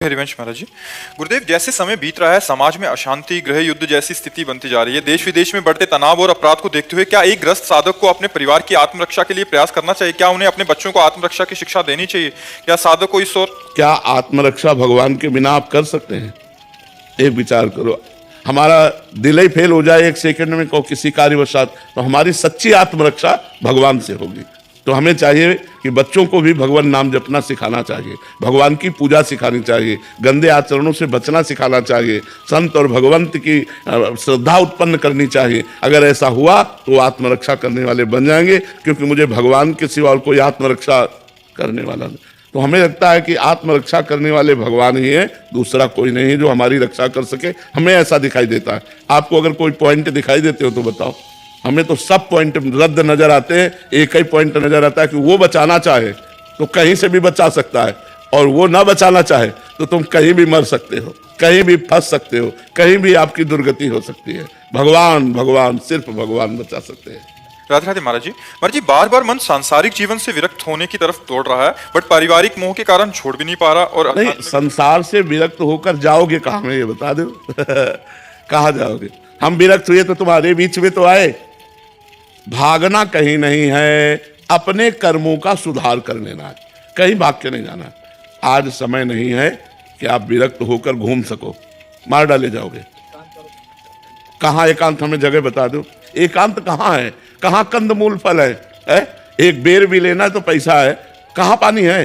हरिवंश महाराज जी, गुरुदेव, जैसे समय बीत रहा है, समाज में अशांति, गृह युद्ध जैसी स्थिति बनती जा रही है। देश विदेश में बढ़ते तनाव और अपराध को देखते हुए क्या एक ग्रस्त साधक को अपने परिवार की आत्मरक्षा के लिए प्रयास करना चाहिए? क्या उन्हें अपने बच्चों को आत्मरक्षा की शिक्षा देनी चाहिए? क्या साधक को इस ओर क्या आत्मरक्षा भगवान के बिना आप कर सकते हैं? एक विचार करो, हमारा दिल ही फेल हो जाए एक सेकंड में को किसी कार्यवशात, तो हमारी सच्ची आत्मरक्षा भगवान से होगी। तो हमें चाहिए कि बच्चों को भी भगवान नाम जपना सिखाना चाहिए, भगवान की पूजा सिखानी चाहिए, गंदे आचरणों से बचना सिखाना चाहिए, संत और भगवंत की श्रद्धा उत्पन्न करनी चाहिए। अगर ऐसा हुआ तो आत्मरक्षा करने वाले बन जाएंगे, क्योंकि मुझे भगवान के सिवा और कोई आत्मरक्षा करने वाला नहीं। तो हमें लगता है कि आत्मरक्षा करने वाले भगवान ही है, दूसरा कोई नहीं है जो हमारी रक्षा कर सके। हमें ऐसा दिखाई देता है। आपको अगर कोई पॉइंट दिखाई देते हो तो बताओ। हमें तो सब पॉइंट रद्द नजर आते हैं, एक ही पॉइंट नजर आता है कि वो बचाना चाहे तो कहीं से भी बचा सकता है, और वो ना बचाना चाहे तो तुम कहीं भी मर सकते हो, कहीं भी फंस सकते हो, कहीं भी आपकी दुर्गति हो सकती है। भगवान भगवान सिर्फ भगवान बचा सकते हैं। राधे राधे महाराज जी, बार बार मन सांसारिक जीवन से विरक्त होने की तरफ दौड़ रहा है, बट पारिवारिक मोह के कारण छोड़ भी नहीं पा रहा। और नहीं, संसार से विरक्त होकर जाओगे कहाँ में, ये बता दो कहाँ जाओगे? हम विरक्त हुए तो तुम्हारे बीच में तो आए। भागना कहीं नहीं है, अपने कर्मों का सुधार कर लेना है, कहीं भाग के नहीं जाना। आज समय नहीं है कि आप विरक्त होकर घूम सको, मार डाले जाओगे। कहाँ एकांत, हमें जगह बता दो। एकांत कहाँ है? कहाँ कंदमूल फल है? एक बेर भी लेना तो पैसा है, कहाँ पानी है?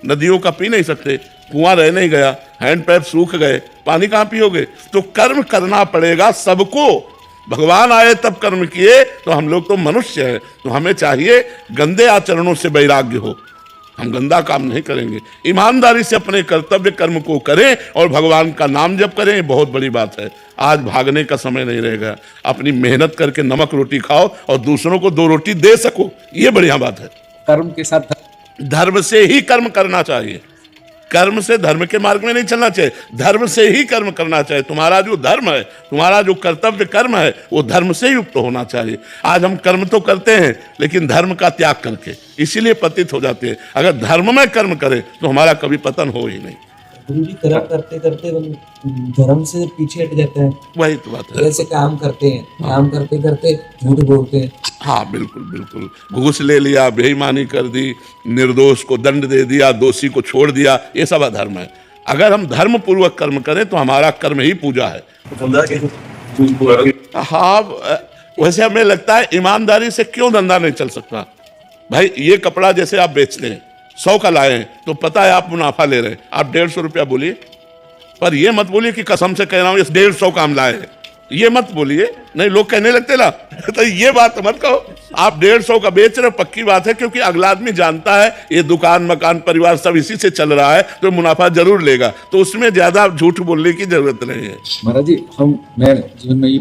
नदियों का पी नहीं सकते, कुआं रह नहीं गया, हैंड पैप सूख गए, पानी कहाँ पियोगे? तो कर्म करना पड़ेगा सबको। भगवान आए तब कर्म किए, तो हम लोग तो मनुष्य हैं, तो हमें चाहिए गंदे आचरणों से वैराग्य हो। हम गंदा काम नहीं करेंगे, ईमानदारी से अपने कर्तव्य कर्म को करें और भगवान का नाम जप करें। ये बहुत बड़ी बात है। आज भागने का समय नहीं रहेगा। अपनी मेहनत करके नमक रोटी खाओ और दूसरों को 2 रोटी दे सको, ये बढ़िया बात है। कर्म के साथ धर्म से ही कर्म करना चाहिए, कर्म से धर्म के मार्ग में नहीं चलना चाहिए, धर्म से ही कर्म करना चाहिए। तुम्हारा जो धर्म है, तुम्हारा जो कर्तव्य कर्म है, वो धर्म से युक्त होना चाहिए। आज हम कर्म तो करते हैं लेकिन धर्म का त्याग करके, इसीलिए पतित हो जाते हैं। अगर धर्म में कर्म करें तो हमारा कभी पतन हो ही नहीं। गुरु जी, कर्म करते करते धर्म से पीछे हट जाते हैं। वही तो बात है। जैसे काम करते हैं, काम करते करते झूठ बोलते हैं। हाँ बिल्कुल बिल्कुल, घूस ले लिया, बेईमानी कर दी, निर्दोष को दंड दे दिया, दोषी को छोड़ दिया, ये सब अधर्म है। अगर हम धर्म पूर्वक कर्म करें तो हमारा कर्म ही पूजा है। हाँ, वैसे हमें लगता है ईमानदारी से क्यों धंधा नहीं चल सकता? भाई, ये कपड़ा जैसे आप बेचते हैं, 100 का लाए हैं तो पता है आप मुनाफा ले रहे हैं, आप 150 रुपया बोलिए, पर ये मत बोलिए कि कसम से कह रहा हूं इस 150 का हम लाए हैं, ये मत बोलिए। नहीं, लोग कहने लगते ना तो ये बात मत कहो। आप 150 का बेच रहे हो, पक्की बात है, क्योंकि अगला आदमी जानता है ये दुकान मकान परिवार सब इसी से चल रहा है, तो मुनाफा जरूर लेगा, तो उसमें ज्यादा झूठ बोलने की जरूरत नहीं है। महाराज जी, मैं जीवन में ये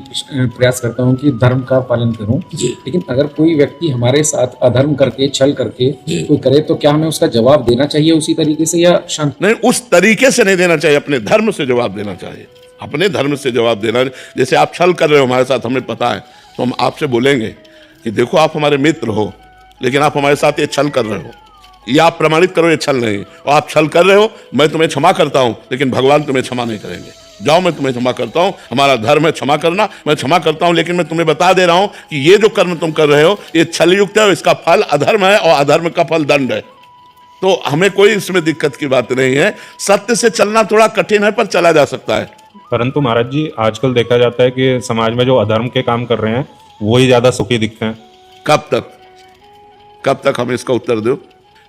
प्रयास करता हूँ कि धर्म का पालन करूँ, लेकिन अगर कोई व्यक्ति हमारे साथ अधर्म करके, छल करके कोई करे, तो क्या हमें उसका जवाब देना चाहिए उसी तरीके से, या शांत? नहीं, उस तरीके से नहीं देना चाहिए, अपने धर्म से जवाब देना चाहिए, अपने धर्म से जवाब देना। जैसे आप छल कर रहे हो हमारे साथ, हमें पता है, तो हम आपसे बोलेंगे कि देखो आप हमारे मित्र हो, लेकिन आप हमारे साथ ये छल कर रहे हो, ये आप प्रमाणित करो ये छल नहीं, और आप छल कर रहे हो, मैं तुम्हें क्षमा करता हूं, लेकिन भगवान तुम्हें क्षमा नहीं करेंगे। जाओ, मैं तुम्हें क्षमा करता हूं, हमारा धर्म है क्षमा करना, मैं क्षमा करता हूं, लेकिन मैं तुम्हें बता दे रहा हूं कि ये जो कर्म तुम कर रहे हो ये छल युक्त है, इसका फल अधर्म है, और अधर्म का फल दंड है। तो हमें कोई इसमें दिक्कत की बात नहीं है। सत्य से चलना थोड़ा कठिन है, पर चला जा सकता है। परंतु महाराज जी, आजकल देखा जाता है कि समाज में जो अधर्म के काम कर रहे हैं वो ही ज्यादा सुखी दिखते हैं। कब तक हमें इसका उत्तर दो?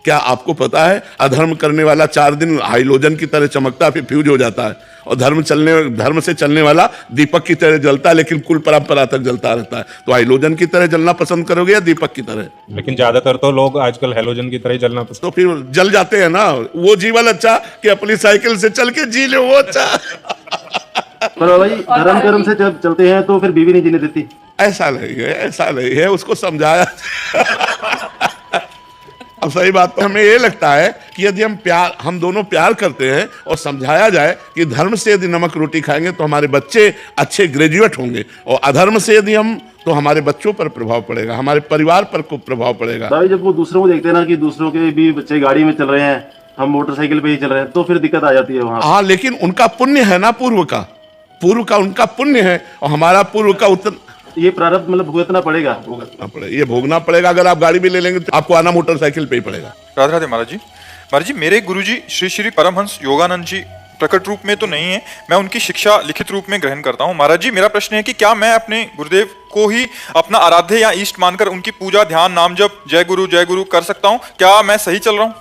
क्या आपको पता है अधर्म करने वाला 4 दिन हाइलोजन की तरह चमकता, फिर फ्यूज हो जाता है, और धर्म से चलने वाला दीपक की तरह जलता है, लेकिन कुल परंपरा तक जलता रहता है। तो हाइलोजन की तरह जलना पसंद करोगे या दीपक की तरह? लेकिन ज्यादातर तो लोग आजकल हेलोजन की तरह ही जलना पसंद। तो फिर जल जाते हैं ना। वो जीवन अच्छा कि अपनी साइकिल से चल के जी लो, वो अच्छा। पर भाई, धर्म कर्म से जब चलते हैं तो फिर बीवी नहीं जीने देती। ऐसा नहीं है, ऐसा नहीं है, उसको समझाया। अब सही बात तो हमें ये लगता है कि यदि हम दोनों प्यार करते हैं और समझाया जाए कि धर्म से यदि नमक रोटी खाएंगे तो हमारे बच्चे अच्छे ग्रेजुएट होंगे, और अधर्म से यदि हम, तो हमारे बच्चों पर प्रभाव पड़ेगा, हमारे परिवार पर को प्रभाव पड़ेगा। भाई, जब वो दूसरों को देखते हैं ना कि दूसरों के भी बच्चे गाड़ी में चल रहे हैं हम मोटरसाइकिल पे ही चल रहे हैं तो फिर दिक्कत आ जाती है वहाँ। हाँ, लेकिन उनका पुण्य है ना, पूर्व का उनका पुण्य है, और हमारा पूर्व का ये प्रारब्ध मतलब भुगतना पड़ेगा। ये भोगना पड़ेगा। अगर आप गाड़ी भी ले लेंगे तो आपको आना मोटरसाइकिल पे ही पड़ेगा। राधे राधे महाराज जी मेरे गुरुजी श्री श्री परमहंस योगानंद जी प्रकट रूप में तो नहीं है, मैं उनकी शिक्षा लिखित रूप में ग्रहण करता हूँ। महाराज जी मेरा प्रश्न है कि क्या मैं अपने गुरुदेव को ही अपना आराध्य या इष्ट मानकर उनकी पूजा, ध्यान, नाम जप, जय गुरु कर सकता हूँ? क्या मैं सही चल रहा हूँ?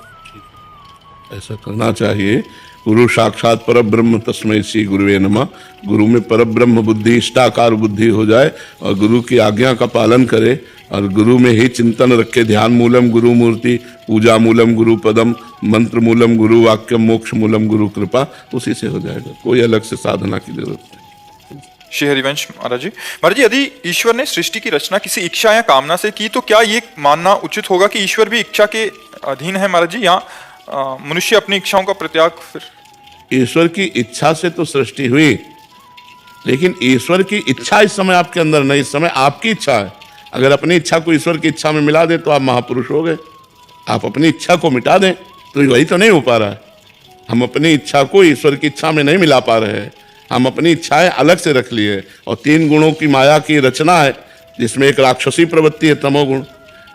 ऐसा करना चाहिए। गुरु साक्षात पर ब्रह्म तस्मै श्री गुरुवे नमः। गुरु में पर ब्रह्म बुद्धि, इष्टाकार बुद्धि हो जाए और गुरु की आज्ञा का पालन करे और गुरु में ही चिंतन रखे। ध्यान मूलम गुरु मूर्ति, पूजा मूलम गुरु पदम, मंत्र मूलम गुरु वाक्यम, मोक्ष मूलम गुरु कृपा, उसी से हो जाएगा। कोई अलग से साधना की जरूरत नहीं। श्री हरिवंश महाराज जी यदि ईश्वर ने सृष्टि की रचना किसी इच्छा या कामना से की तो क्या ये मानना उचित होगा कि ईश्वर भी इच्छा के अधीन है महाराज जी, या मनुष्य अपनी इच्छाओं का प्रत्याग? फिर ईश्वर की इच्छा से तो सृष्टि हुई, लेकिन ईश्वर की इच्छा इस समय आपके अंदर नहीं, इस समय आपकी इच्छा है। अगर अपनी इच्छा को ईश्वर की इच्छा में मिला दें तो आप महापुरुष हो गए। आप अपनी इच्छा को मिटा दें तो वही तो नहीं हो पा रहा है। हम अपनी इच्छा को ईश्वर की इच्छा में नहीं मिला पा रहे हैं, हम अपनी इच्छाएं अलग से रख लिए। और 3 गुणों की माया की रचना है, जिसमें एक राक्षसी प्रवृत्ति है तमोगुण,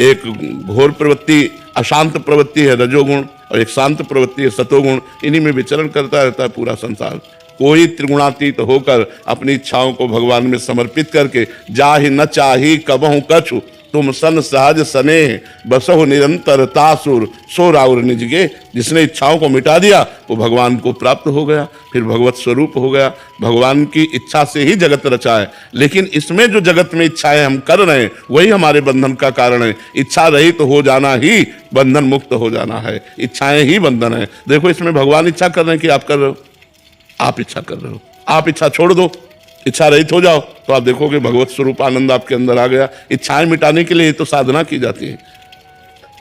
एक घोर प्रवृत्ति अशांत प्रवृत्ति है रजोगुण, और एक शांत प्रवृत्ति है सतोगुण। इन्हीं में विचरण करता रहता है पूरा संसार। कोई त्रिगुणातीत होकर अपनी इच्छाओं को भगवान में समर्पित करके, जाहि न चाही कबहु कछु, तुम सन सहज स्नेह बसहु निरंतर तासुर सो राउर निजगे। जिसने इच्छाओं को मिटा दिया वो भगवान को प्राप्त हो गया, फिर भगवत स्वरूप हो गया। भगवान की इच्छा से ही जगत रचा है, लेकिन इसमें जो जगत में इच्छाएं हम कर रहे हैं वही हमारे बंधन का कारण है। इच्छा रहित तो हो जाना ही बंधन मुक्त हो जाना है, इच्छाएं ही बंधन है। देखो इसमें भगवान इच्छा कर रहे हैं कि आप कर रहे हो, आप इच्छा कर रहे हो। आप इच्छा छोड़ दो, इच्छा रहित हो जाओ तो आप देखोगे भगवत स्वरूप आनंद आपके अंदर आ गया। इच्छाएं मिटाने के लिए तो साधना की जाती है।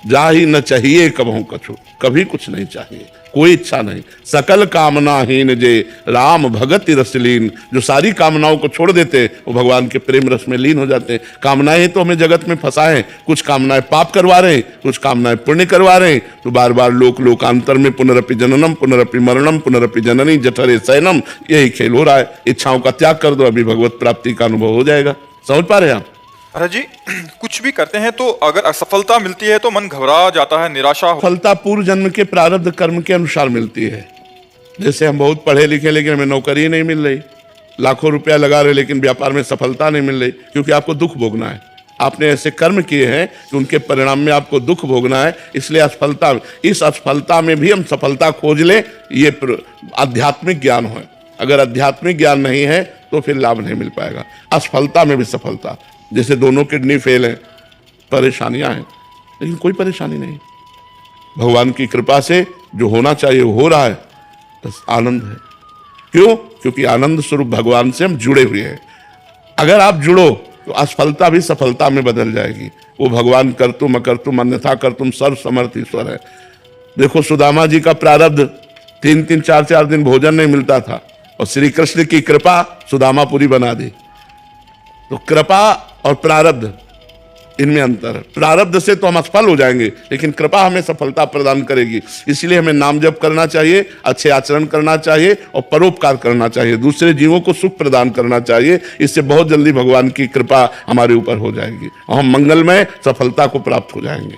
जा ही न चाहिए कबहू कछु, कभी कुछ नहीं चाहिए, कोई इच्छा नहीं। सकल कामनाहीन जे राम भगति रसलीन, जो सारी कामनाओं को छोड़ देते वो भगवान के प्रेम रस में लीन हो जाते हैं। कामनाएं तो हमें जगत में फंसाए, कुछ कामनाएं पाप करवा रहे हैं, कुछ कामनाएं पुण्य करवा रहे हैं। तो बार बार लोकांतर में पुनरपि जननम पुनरपि मरणम पुनरपि जननी जठरे शयनम, यही खेल हो रहा है। इच्छाओं का त्याग कर दो, अभी भगवत प्राप्ति का अनुभव हो जाएगा। समझ पा रहे हैं आप? महाराज जी कुछ भी करते हैं तो अगर असफलता मिलती है तो मन घबरा जाता है, निराशा सफलता पूर्व जन्म के प्रारब्ध कर्म के अनुसार मिलती है। जैसे हम बहुत पढ़े लिखे लेकिन हमें नौकरी नहीं मिल रही, लाखों रुपया लगा रहे लेकिन व्यापार में सफलता नहीं मिल रही, क्योंकि आपको दुख भोगना है। आपने ऐसे कर्म किए हैं कि उनके परिणाम में आपको दुख भोगना है, इसलिए असफलता, इस असफलता में भी हम सफलता खोज लें, ये आध्यात्मिक ज्ञान है। अगर आध्यात्मिक ज्ञान नहीं है तो फिर लाभ नहीं मिल पाएगा। असफलता में भी सफलता, जैसे दोनों किडनी फेल हैं, परेशानियां हैं, लेकिन कोई परेशानी नहीं, भगवान की कृपा से जो होना चाहिए वो हो रहा है, बस आनंद है। क्यों? क्योंकि आनंद स्वरूप भगवान से हम जुड़े हुए हैं। अगर आप जुड़ो तो असफलता भी सफलता में बदल जाएगी। वो भगवान करतुम अकर्तुम अन्यथा करतुम सर्व समर्थ ईश्वर है। देखो सुदामा जी का प्रारब्ध, 3-3 4-4 दिन भोजन नहीं मिलता था, और श्री कृष्ण की कृपा सुदामापुरी बना दी। तो कृपा और प्रारब्ध, इनमें अंतर है। प्रारब्ध से तो हम असफल हो जाएंगे, लेकिन कृपा हमें सफलता प्रदान करेगी। इसलिए हमें नाम जप करना चाहिए, अच्छे आचरण करना चाहिए और परोपकार करना चाहिए, दूसरे जीवों को सुख प्रदान करना चाहिए। इससे बहुत जल्दी भगवान की कृपा हमारे ऊपर हो जाएगी और हम मंगलमय सफलता को प्राप्त हो जाएंगे।